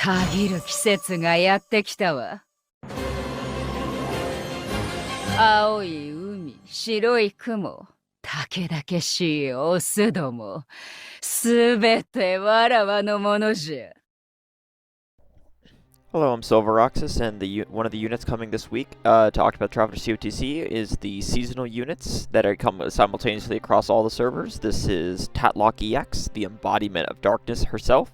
たぎる季節がやってきたわ。青い海、白い雲、たけだけしいオスども、すべてわらわのものじゃ。Hello, I'm Silveroxus, and one of the units coming this week to Octopath Traveler COTC is the seasonal units that are come simultaneously across all the servers. This is Tatloch EX, the embodiment of darkness herself.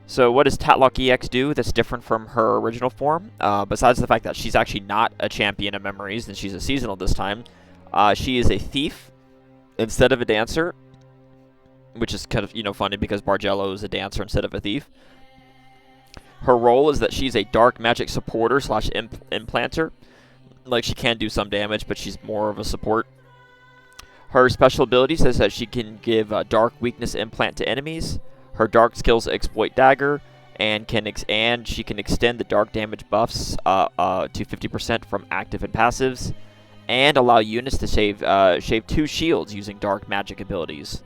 So what does Tatloch EX do that's different from her original form? Besides the fact that she's actually not a champion of memories and she's a seasonal this time, she is a thief instead of a dancer, which is kind of, funny because Bargello is a dancer instead of a thief. Her role is that she's a dark magic supporter / implanter. Like, she can do some damage, but she's more of a support. Her special ability says that she can give a dark weakness implant to enemies. Her dark skills exploit dagger, and she can extend the dark damage buffs to 50% from active and passives, and allow units to shave 2 shields using dark magic abilities.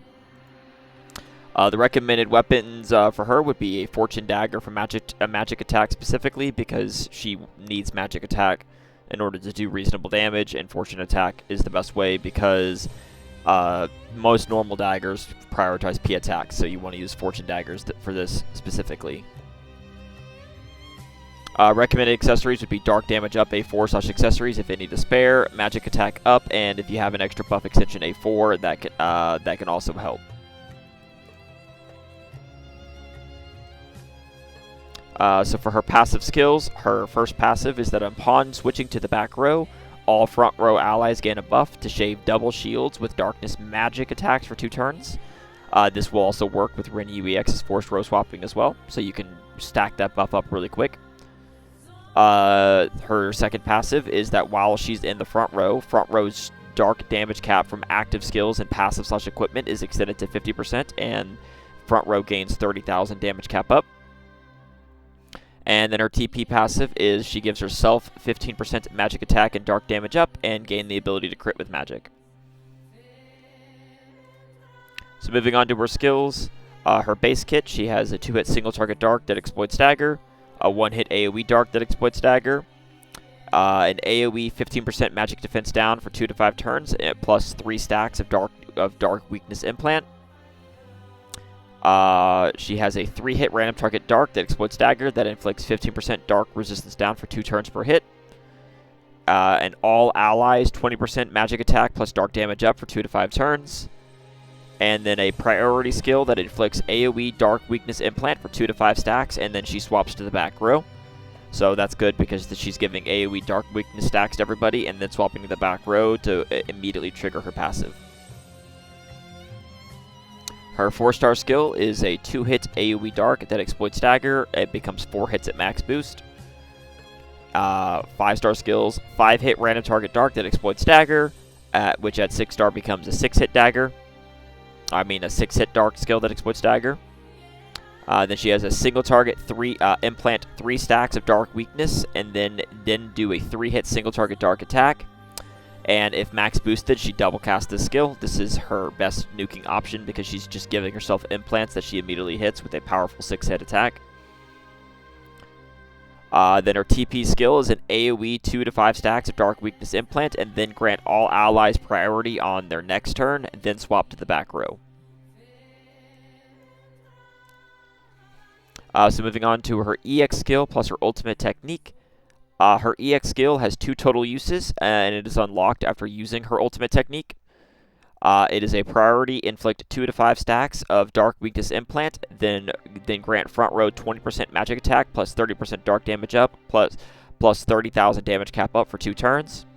The recommended weapons for her would be a Fortune Dagger for magic attack specifically, because she needs magic attack in order to do reasonable damage, and Fortune Attack is the best way because most normal daggers prioritize P attack, so you want to use Fortune Daggers for this specifically. Recommended accessories would be Dark Damage up A4 / accessories if any to spare, Magic Attack up, and if you have an extra buff extension A4, that can also help. So for her passive skills, her first passive is that upon switching to the back row, all front row allies gain a buff to shave double shields with darkness magic attacks for 2 turns. This will also work with Ren UEX's forced row swapping as well, so you can stack that buff up really quick. Her second passive is that while she's in the front row's dark damage cap from active skills and passive / equipment is extended to 50%, and front row gains 30,000 damage cap up. And then her TP passive is she gives herself 15% magic attack and dark damage up, and gain the ability to crit with magic. So moving on to her skills, her base kit, she has a 2-hit single target dark that exploits dagger, a 1-hit AoE dark that exploits dagger, an AoE 15% magic defense down for 2 to 5 turns, plus 3 stacks of dark weakness implant. She has a 3-hit random target dark that exploits dagger that inflicts 15% dark resistance down for 2 turns per hit. And all allies 20% magic attack plus dark damage up for 2 to 5 turns. And then a priority skill that inflicts AoE dark weakness implant for 2 to 5 stacks, and then she swaps to the back row. So that's good because she's giving AoE dark weakness stacks to everybody and then swapping to the back row to immediately trigger her passive. Her 4-star skill is a 2-hit AoE dark that exploits dagger. It becomes 4 hits at max boost. 5-star skills, 5-hit random target dark that exploits dagger, which at 6-star becomes a 6-hit dagger. I mean a 6-hit dark skill that exploits dagger. Then she has a single target implant 3 stacks of dark weakness, and then do a 3-hit single target dark attack. And if max boosted, she double casts this skill. This is her best nuking option because she's just giving herself implants that she immediately hits with a powerful 6-hit attack. Then her TP skill is an AoE 2 to 5 stacks of dark weakness implant, and then grant all allies priority on their next turn, and then swap to the back row. So moving on to her EX skill plus her ultimate technique. Her EX skill has 2 total uses, and it is unlocked after using her ultimate technique. It is a priority inflict 2 to 5 stacks of dark weakness implant, then grant front row 20% magic attack plus 30% dark damage up plus 30,000 damage cap up for 2 turns.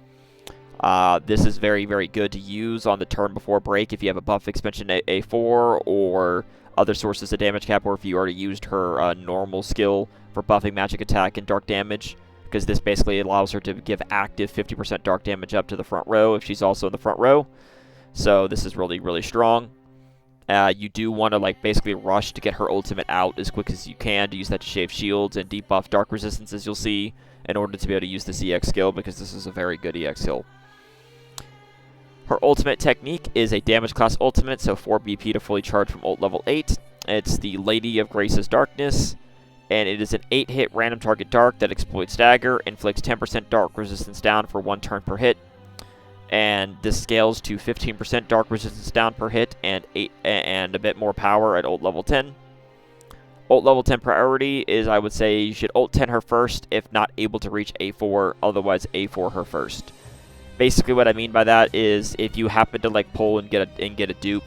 This is very, very good to use on the turn before break if you have a buff expansion A4 or other sources of damage cap, or if you already used her normal skill for buffing magic attack and dark damage, because this basically allows her to give active 50% dark damage up to the front row if she's also in the front row. So this is really, really strong. You do want to basically rush to get her ultimate out as quick as you can to use that to shave shields and debuff dark resistance, as you'll see, in order to be able to use this EX skill, because this is a very good EX skill. Her ultimate technique is a damage class ultimate, so 4 BP to fully charge from ult level 8. It's the Lady of Grace's Darkness. And it is an 8-hit random target dark that exploits dagger, inflicts 10% dark resistance down for 1 turn per hit. And this scales to 15% dark resistance down per hit and a bit more power at ult level 10. Ult level 10 priority is, I would say, you should ult 10 her first if not able to reach A4, otherwise A4 her first. Basically what I mean by that is if you happen to like pull and get a dupe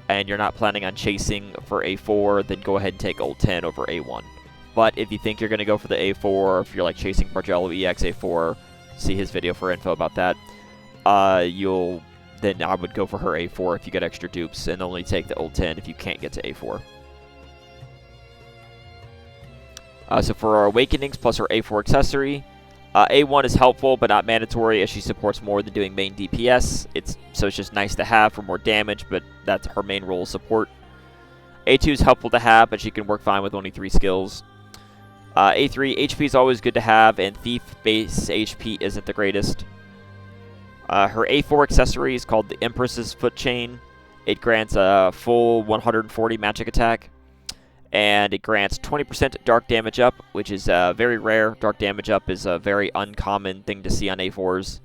and you're not planning on chasing for A4, then go ahead and take ult 10 over A1. But if you think you're going to go for the A4, or if you're like chasing Bargello EX A4, see his video for info about that, then I would go for her A4 if you get extra dupes, and only take the ult 10 if you can't get to A4. So for our Awakenings plus her A4 accessory, A1 is helpful but not mandatory as she supports more than doing main DPS. So it's just nice to have for more damage, but that's her main role, support. A2 is helpful to have, but she can work fine with only 3 skills. A3, HP is always good to have, and Thief base HP isn't the greatest. Her A4 accessory is called the Empress's Foot Chain. It grants a full 140 magic attack, and it grants 20% dark damage up, which is very rare. Dark damage up is a very uncommon thing to see on A4s.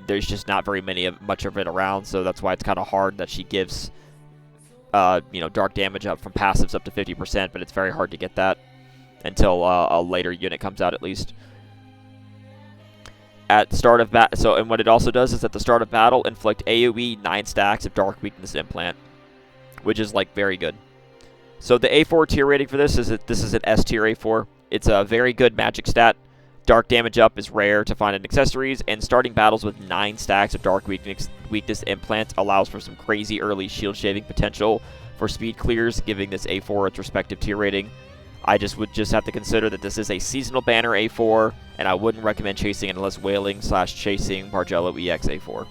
There's just not very much of it around, so that's why it's kind of hard that she gives dark damage up from passives up to 50%, but it's very hard to get that until a later unit comes out at least. At start of battle, and what it also does is at the start of battle, inflict AoE 9 stacks of Dark Weakness Implant, which is like very good. So the A4 tier rating for this is an S tier A4. It's a very good magic stat. Dark damage up is rare to find in accessories, and starting battles with 9 stacks of Dark Weakness Implant allows for some crazy early shield shaving potential for speed clears, giving this A4 its respective tier rating. I would just have to consider that this is a seasonal banner A4, and I wouldn't recommend chasing it unless whaling/chasing Bargello EX A4.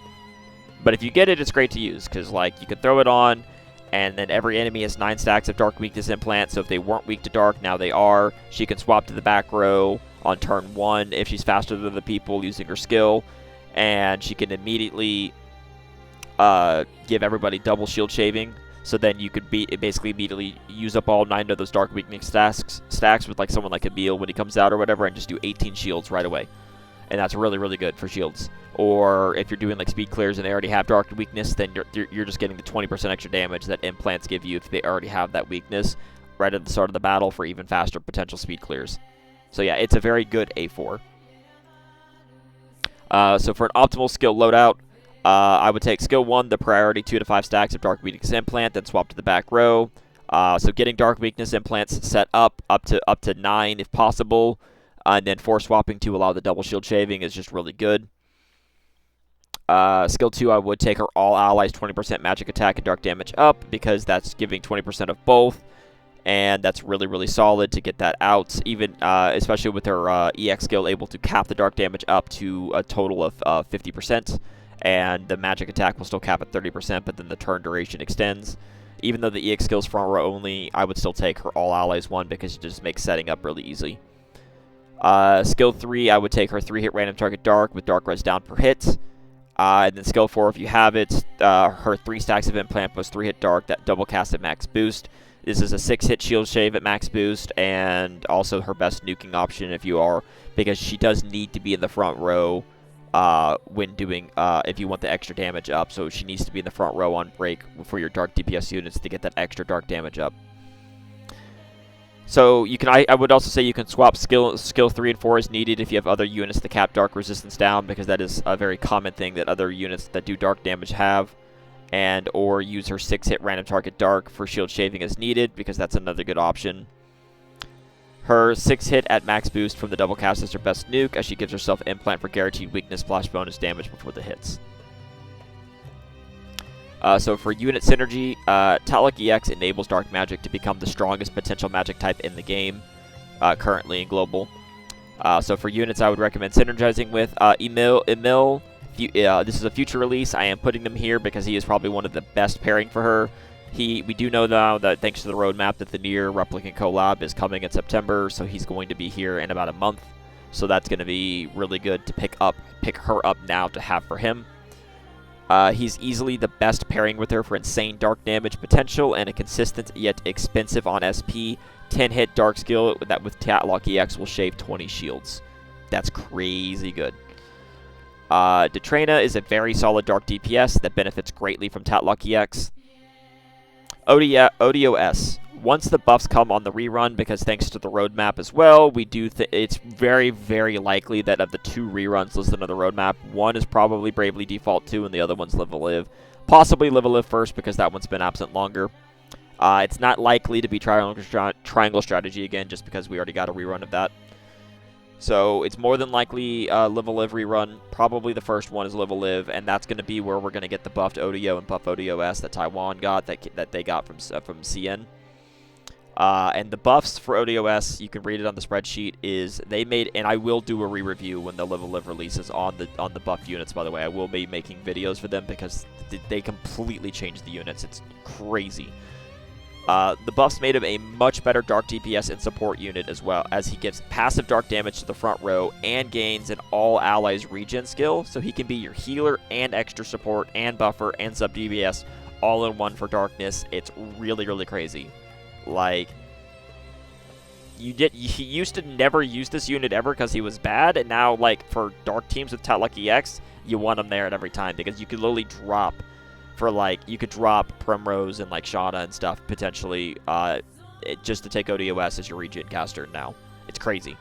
But if you get it, it's great to use, because like you can throw it on, and then every enemy has 9 stacks of Dark Weakness Implant, so if they weren't weak to Dark, now they are. She can swap to the back row on turn 1 if she's faster than the people using her skill, and she can immediately give everybody double shield shaving. So then you could basically immediately use up all 9 of those Dark Weakness stacks with like someone like Emil when he comes out or whatever, and just do 18 shields right away. And that's really, really good for shields. Or if you're doing like speed clears and they already have Dark Weakness, then you're just getting the 20% extra damage that implants give you if they already have that weakness right at the start of the battle for even faster potential speed clears. So yeah, it's a very good A4. So for an optimal skill loadout, I would take skill 1, the priority 2 to 5 stacks of Dark Weakness Implant, then swap to the back row. So getting Dark Weakness Implants set up to 9 if possible, and then force swapping to allow the double shield shaving is just really good. Skill 2, I would take her all allies 20% magic attack and dark damage up, because that's giving 20% of both, and that's really, really solid to get that out, even especially with her EX skill able to cap the dark damage up to a total of 50. And the magic attack will still cap at 30%, but then the turn duration extends. Even though the EX skill is front row only, I would still take her all allies 1 because it just makes setting up really easy. Skill 3, I would take her 3-hit random target dark with dark res down per hit. And then skill 4, if you have it, her 3 stacks of implant plus 3-hit dark that double cast at max boost. This is a 6-hit shield shave at max boost, and also her best nuking option because she does need to be in the front row when doing if you want the extra damage up, so she needs to be in the front row on break for your dark DPS units to get that extra dark damage up. So you can I would also say you can swap skill 3 and 4 as needed if you have other units to cap dark resistance down, because that is a very common thing that other units that do dark damage have, and or use her 6-hit random target dark for shield shaving as needed, because that's another good option. Her 6-hit at max boost from the double cast is her best nuke, as she gives herself implant for guaranteed weakness splash bonus damage before the hits. So for unit synergy, Tatloch EX enables dark magic to become the strongest potential magic type in the game, currently in global. So for units, I would recommend synergizing with Emil. This is a future release. I am putting them here because he is probably one of the best pairing for her. We do know now that thanks to the roadmap that the Nier Replicant collab is coming in September, so he's going to be here in about a month. So that's going to be really good to pick her up now to have for him. He's easily the best pairing with her for insane dark damage potential and a consistent yet expensive on SP 10-hit dark skill that with Tatloch EX will shave 20 shields. That's crazy good. Detrena is a very solid dark DPS that benefits greatly from Tatloch EX. ODOS. Once the buffs come on the rerun, because thanks to the roadmap as well, we do it's very, very likely that of the 2 reruns listed on the roadmap, one is probably Bravely Default 2 and the other one's Live a Live. Possibly Live a Live first because that one's been absent longer. It's not likely to be Triangle Strategy again just because we already got a rerun of that. So it's more than likely Live a Live rerun. Probably the first one is Live a Live, and that's going to be where we're going to get the buffed ODO and buff ODOS that Taiwan got, that they got from CN. And the buffs for ODOS, you can read it on the spreadsheet, is they made, and I will do a re-review when the Live a Live releases on the buffed units, by the way. I will be making videos for them because they completely changed the units. It's crazy. The buffs made him a much better dark DPS and support unit as well, as he gives passive dark damage to the front row and gains an all allies regen skill, so he can be your healer and extra support and buffer and sub DPS all in one for darkness. It's really, really crazy. Like, he used to never use this unit ever because he was bad, and now, like, for dark teams with Tatloch EX, you want him there at every time because you could literally drop for, like, you could drop Primrose and, like, Shauna and stuff, potentially, just to take ODOS as your regen caster now. It's crazy.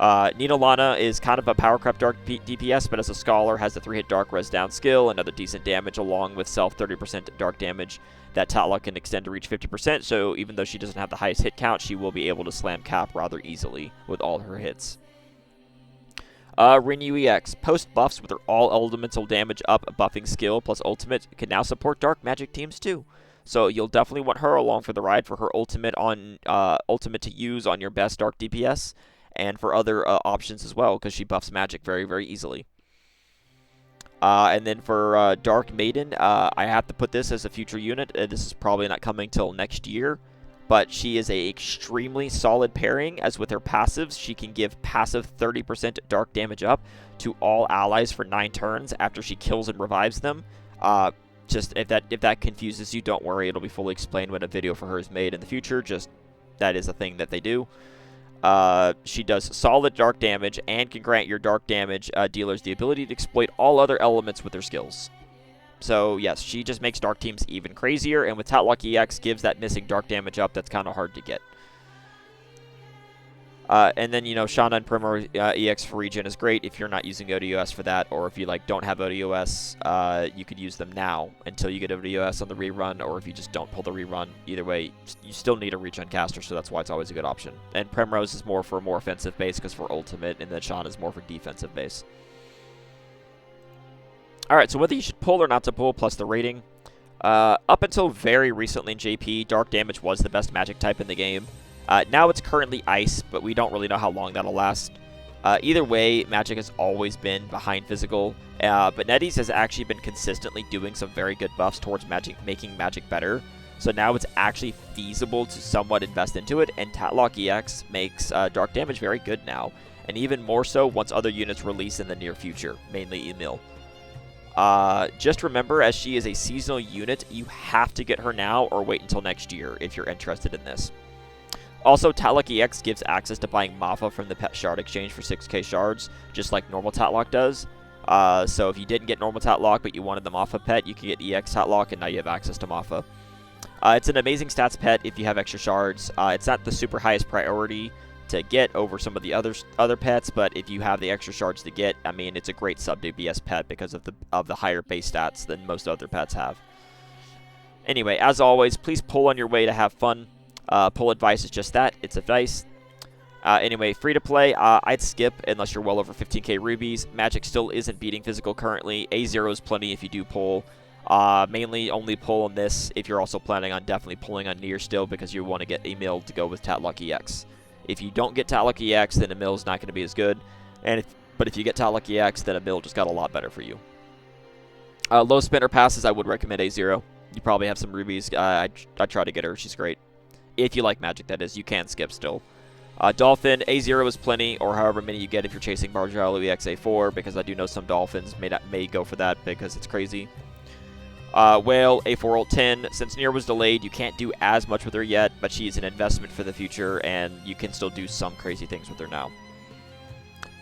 Nina Lana is kind of a power crept dark DPS, but as a scholar has the 3-hit dark res down skill, another decent damage, along with self 30% dark damage that Tatloch can extend to reach 50%, so even though she doesn't have the highest hit count, she will be able to slam cap rather easily with all her hits. Renew EX. Post buffs with her all elemental damage up buffing skill plus ultimate can now support dark magic teams too. So you'll definitely want her along for the ride for her ultimate to use on your best dark DPS and for other options as well because she buffs magic very, very easily. And then for Dark Maiden, I have to put this as a future unit. This is probably not coming till next year. But she is a extremely solid pairing, as with her passives, she can give passive 30% dark damage up to all allies for 9 turns after she kills and revives them. Just if that confuses you, don't worry, it'll be fully explained when a video for her is made in the future. Just that is a thing that they do. She does solid dark damage and can grant your dark damage dealers the ability to exploit all other elements with their skills. So, yes, she just makes dark teams even crazier, and with Tatloch EX gives that missing dark damage up that's kind of hard to get. And then, you know, Shauna and Primrose EX for regen is great if you're not using ODOS for that, or if you, like, don't have ODOS, you could use them now until you get ODOS on the rerun, or if you just don't pull the rerun. Either way, you still need a regen caster, so that's why it's always a good option. And Primrose is more for a more offensive base because for ultimate, and then Shauna is more for defensive base. Alright, so whether you should pull or not to pull, plus the rating. Up until very recently in JP, dark damage was the best magic type in the game. Now it's currently ice, but we don't really know how long that'll last. Either way, magic has always been behind physical, but NetEase has actually been consistently doing some very good buffs towards magic, making magic better. So now it's actually feasible to somewhat invest into it, and Tatloch EX makes dark damage very good now, and even more so once other units release in the near future, mainly Emil. Just remember, as she is a seasonal unit, you have to get her now or wait until next year if you're interested in this. Also, Tatloch EX gives access to buying Mafa from the Pet Shard Exchange for 6k shards, just like normal Tatloch does. So if you didn't get normal Tatloch but you wanted the Mafa pet, you can get EX Tatloch and now you have access to Mafa. It's an amazing stats pet if you have extra shards. It's not the super highest priority to get over some of the other pets, but if you have the extra shards to get, I mean, it's a great sub DPS pet because of the higher base stats than most other pets have. Anyway, as always, please pull on your way to have fun. Pull advice is just that, it's advice. Anyway, free to play, I'd skip unless you're well over 15k rubies. Magic still isn't beating physical currently. A0 is plenty if you do pull. Mainly only pull on this if you're also planning on definitely pulling on Nier still because you want to get Emil to go with Tatloch EX. If you don't get Tatloch EX, then Emil's not going to be as good. But if you get Tatloch EX, then Emil just got a lot better for you. Low spinner passes, I would recommend A0. You probably have some rubies. I try to get her. She's great. If you like magic, that is. You can skip still. Dolphin, A0 is plenty, or however many you get if you're chasing Barjalo EX A4, because I do know some Dolphins may go for that because it's crazy. Whale, A4 ult 10. Since Nier was delayed, you can't do as much with her yet, but she's an investment for the future, and you can still do some crazy things with her now.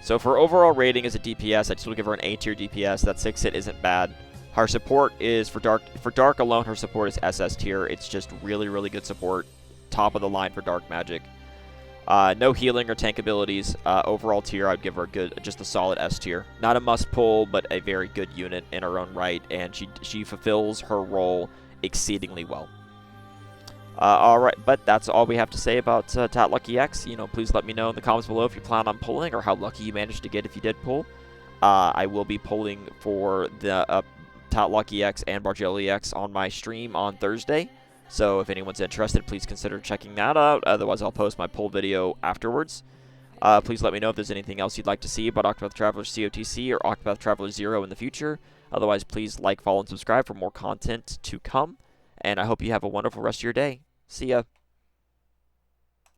So for overall rating as a DPS, I'd still give her an A tier DPS. That 6 hit isn't bad. Her support is, for Dark alone, her support is SS tier. It's just really, really good support. Top of the line for Dark Magic. No healing or tank abilities. Overall tier, I'd give her just a solid S tier. Not a must pull, but a very good unit in her own right, and she fulfills her role exceedingly well. Alright, but that's all we have to say about Tatloch EX. Please let me know in the comments below if you plan on pulling or how lucky you managed to get if you did pull. I will be pulling for the Tatloch EX and Bargel EX on my stream on Thursday. So if anyone's interested, please consider checking that out. Otherwise, I'll post my pull video afterwards. Please let me know if there's anything else you'd like to see about Octopath Traveler COTC or Octopath Traveler 0 in the future. Otherwise, please like, follow, and subscribe for more content to come. And I hope you have a wonderful rest of your day. See ya.